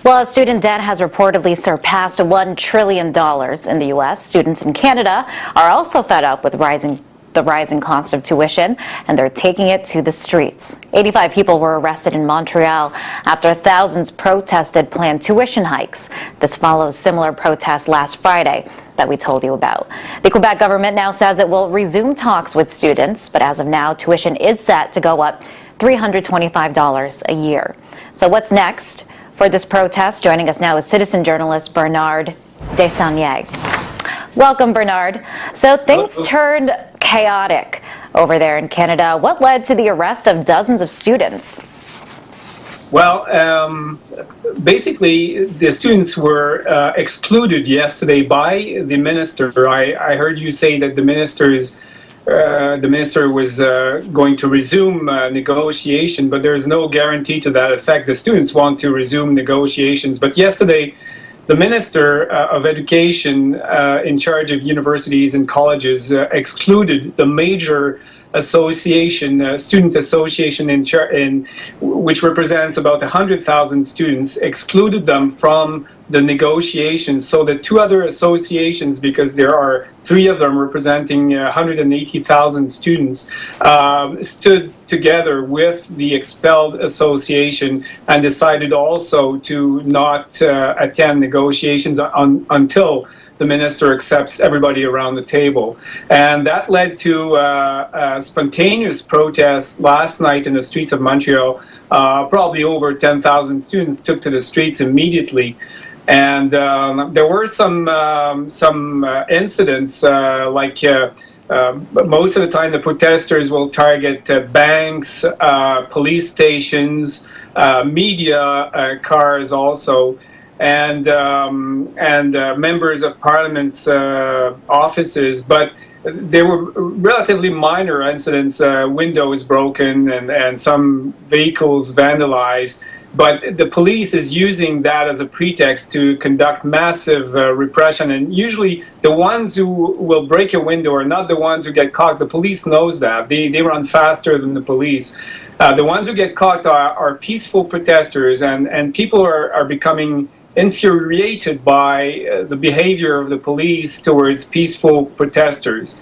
Well, student debt has reportedly surpassed $1 trillion in the U.S. Students in Canada are also fed up with the rising cost of tuition, and they're taking it to the streets. 85 people were arrested in Montreal after thousands protested planned tuition hikes. This follows similar protests last Friday that we told you about. The Quebec government now says it will resume talks with students, but as of now, tuition is set to go up $325 a year. So what's next for this protest? Joining us now is citizen journalist Bernard Desagnières. Welcome, Bernard. So things turned chaotic over there in Canada. What led to the arrest of dozens of students? Well, basically, the students were excluded yesterday by the minister. I heard you say that the minister was going to resume negotiation, but there is no guarantee to that effect. The students want to resume negotiations, but yesterday, the Minister of Education in charge of universities and colleges excluded the major association, student association which represents about 100,000 students, excluded them from the negotiations. So the two other associations, because there are three of them representing 180,000 students, stood together with the expelled association and decided also to not attend negotiations until the minister accepts everybody around the table. And that led to a spontaneous protest last night in the streets of Montreal. Probably over 10,000 students took to the streets immediately. And there were some incidents, like most of the time the protesters will target banks, police stations, media cars also, and members of Parliament's offices, but there were relatively minor incidents, windows broken and some vehicles vandalized. But the police is using that as a pretext to conduct massive repression. And usually the ones who will break a window are not the ones who get caught. The police knows that. They run faster than the police. The ones who get caught are peaceful protesters, and people are becoming infuriated by the behavior of the police towards peaceful protesters.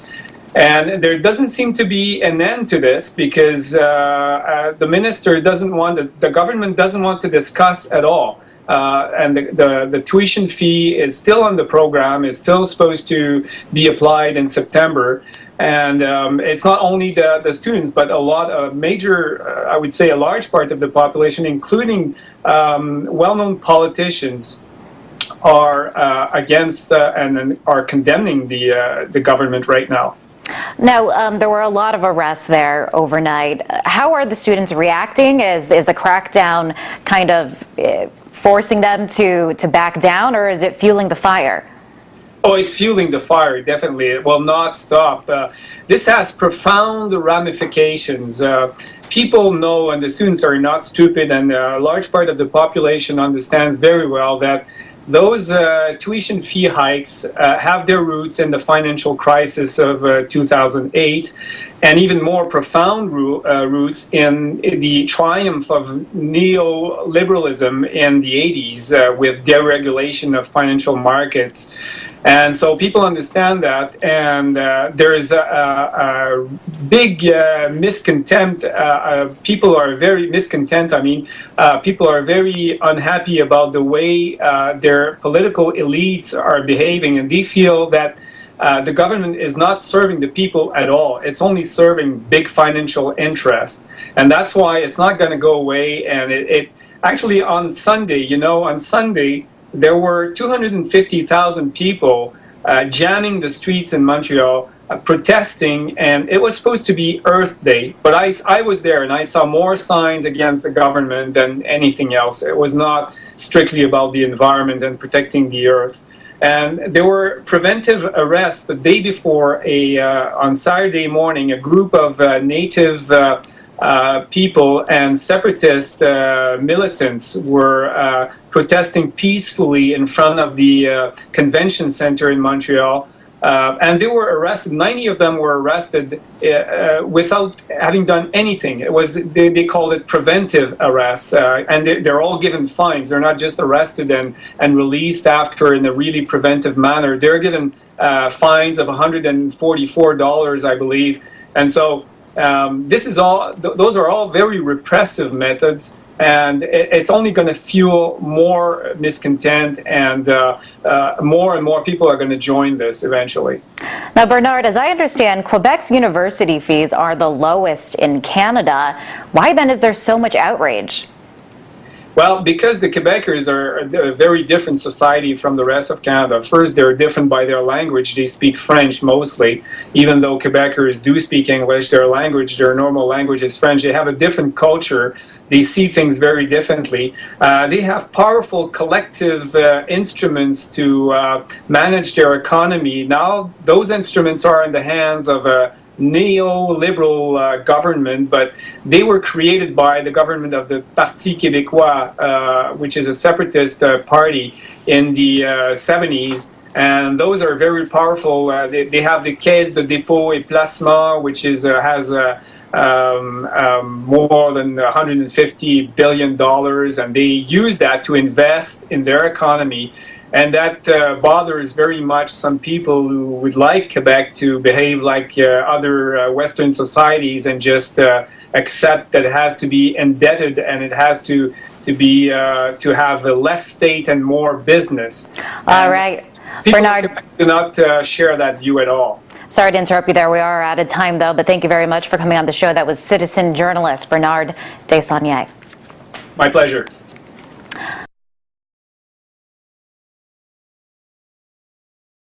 And there doesn't seem to be an end to this because the minister doesn't want, the government doesn't want to discuss at all. And the tuition fee is still on the program, is still supposed to be applied in September. And it's not only the students, but a lot of major, I would say a large part of the population, including well-known politicians, are against and are condemning the government right now. Now, there were a lot of arrests there overnight. How are the students reacting? Is the crackdown kind of forcing them to back down, or is it fueling the fire? Oh, it's fueling the fire, definitely. It will not stop. This has profound ramifications. People know, and the students are not stupid, and a large part of the population understands very well that those tuition fee hikes have their roots in the financial crisis of 2008, and even more profound roots in the triumph of neoliberalism in the 80s with deregulation of financial markets. And so people understand that, and there is a big miscontent. People are very miscontent. I mean, people are very unhappy about the way their political elites are behaving, and they feel that the government is not serving the people at all. It's only serving big financial interests, and that's why it's not going to go away. And it actually on Sunday, on Sunday, there were 250,000 people jamming the streets in Montreal, protesting, and it was supposed to be Earth Day. But I was there, and I saw more signs against the government than anything else. It was not strictly about the environment and protecting the Earth. And there were preventive arrests the day before. On Saturday morning, a group of native people and separatist militants were protesting peacefully in front of the convention center in Montreal. And they were arrested. 90 of them were arrested without having done anything. It was they called it preventive arrest, and they're all given fines. They're not just arrested and released after in a really preventive manner. They're given fines of $144, I believe. And so this is all; those are all very repressive methods. And it's only going to fuel more miscontent, and more people are going to join this eventually. Now, Bernard, as I understand, Quebec's university fees are the lowest in Canada. Why then is there so much outrage? Well, because the Quebecers are a very different society from the rest of Canada. First, they're different by their language. They speak French mostly. Even though Quebecers do speak English, their language, their normal language is French. They have a different culture. They see things very differently. They have powerful collective instruments to manage their economy. Now, those instruments are in the hands of a neoliberal government, but they were created by the government of the Parti Québécois, which is a separatist party in the 70s. And those are very powerful. They have the Caisse de dépôt et placement, which is has more than $150 billion, and they use that to invest in their economy. And that bothers very much some people who would like Quebec to behave like other Western societies and just accept that it has to be indebted and it has to be to have less state and more business. All right, People Bernard, do not share that view at all. Sorry to interrupt you there. We are out of time, though, but thank you very much for coming on the show. That was citizen journalist Bernard Desaulniers. My pleasure.